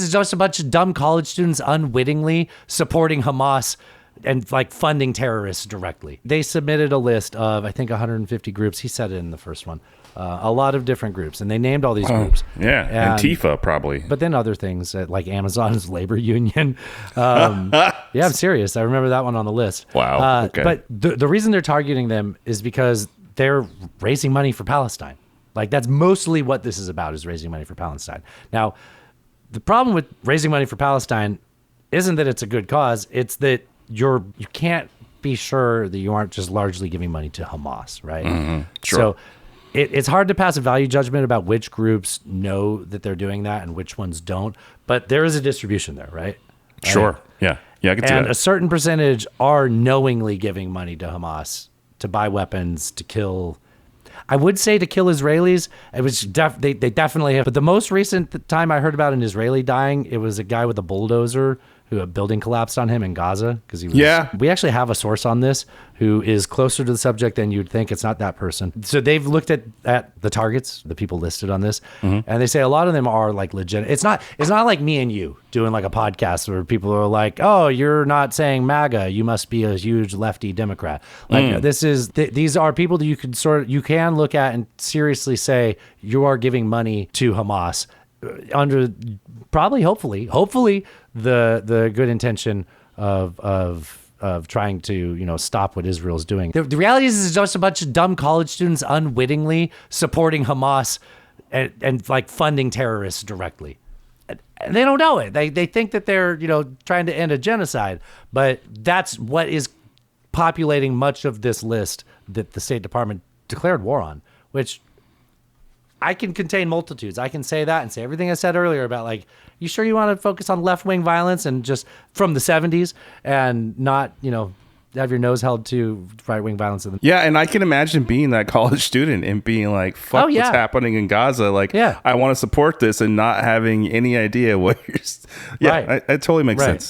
is just a bunch of dumb college students unwittingly supporting Hamas and like funding terrorists directly. They submitted a list of, I think, 150 groups. He said it in the first one. A lot of different groups, and they named all these groups. Yeah, Antifa probably. But then other things like Amazon's labor union. Yeah, I'm serious. I remember that one on the list. Wow. Okay. But the reason they're targeting them is because they're raising money for Palestine. Like, that's mostly what this is about, is raising money for Palestine. Now, the problem with raising money for Palestine isn't that it's a good cause. It's that you can't be sure that you aren't just largely giving money to Hamas, right? Mm-hmm. Sure. So it's hard to pass a value judgment about which groups know that they're doing that and which ones don't. But there is a distribution there, right? Sure. Yeah, I can see And that. a certain percentage are knowingly giving money to Hamas to buy weapons, to kill. I would say to kill Israelis. It was they definitely have. But the most recent time I heard about an Israeli dying, it was a guy with a bulldozer who a building collapsed on him in Gaza because he was. Yeah. We actually have a source on this who is closer to the subject than you'd think. It's not that person. So they've looked at the targets, the people listed on this, and they say a lot of them are like legit. It's not like me and you doing like a podcast where people are like, "Oh, you're not saying MAGA, you must be a huge lefty Democrat." Like these are people that you can look at and seriously say you are giving money to Hamas under probably hopefully the good intention of trying to stop what Israel's doing. The reality is it's just a bunch of dumb college students unwittingly supporting Hamas and like funding terrorists directly. And they don't know it. They think that they're trying to end a genocide, but that's what is populating much of this list that the State Department declared war on, which I can contain multitudes. I can say that and say everything I said earlier about like, you sure you want to focus on left-wing violence and just from the 70s and not, have your nose held to right-wing violence? Yeah, and I can imagine being that college student and being like, fuck what's happening in Gaza. Like, I want to support this and not having any idea what you're... Yeah, right. It totally makes sense.